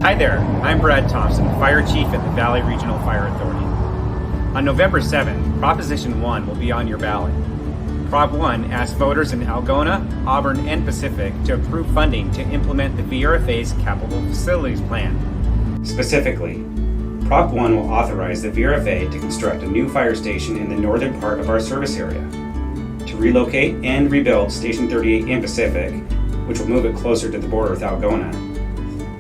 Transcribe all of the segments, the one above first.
Hi there, I'm Brad Thompson, Fire Chief at the Valley Regional Fire Authority. On November 7th, Proposition 1 will be on your ballot. Prop 1 asks voters in Algona, Auburn, and Pacific to approve funding to implement the VRFA's Capital Facilities Plan. Specifically, Prop 1 will authorize the VRFA to construct a new fire station in the northern part of our service area, to relocate and rebuild Station 38 in Pacific, which will move it closer to the border with Algona,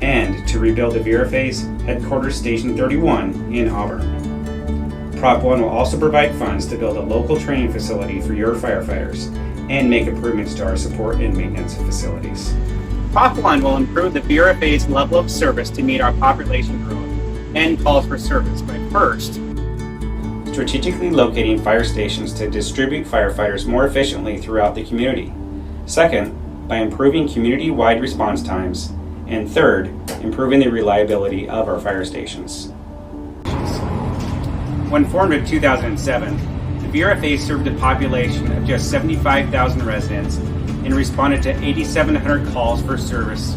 and to rebuild the VRFA's headquarters Station 31 in Auburn. Prop 1 will also provide funds to build a local training facility for your firefighters and make improvements to our support and maintenance facilities. Prop 1 will improve the VRFA's level of service to meet our population growth and calls for service by first, strategically locating fire stations to distribute firefighters more efficiently throughout the community. Second, by improving community-wide response times. And third, improving the reliability of our fire stations. When formed in 2007, the VRFA served a population of just 75,000 residents and responded to 8,700 calls for service.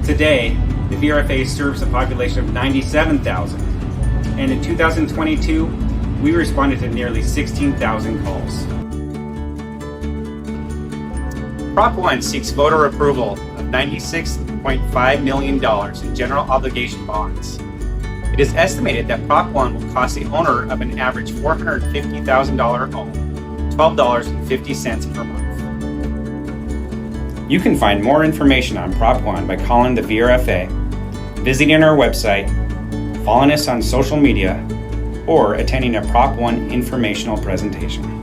Today, the VRFA serves a population of 97,000, and in 2022, we responded to nearly 16,000 calls. Prop 1 seeks voter approval of $96.5 million in general obligation bonds. It is estimated that Prop 1 will cost the owner of an average $450,000 home $12.50 per month. You can find more information on Prop 1 by calling the VRFA, visiting our website, following us on social media, or attending a Prop 1 informational presentation.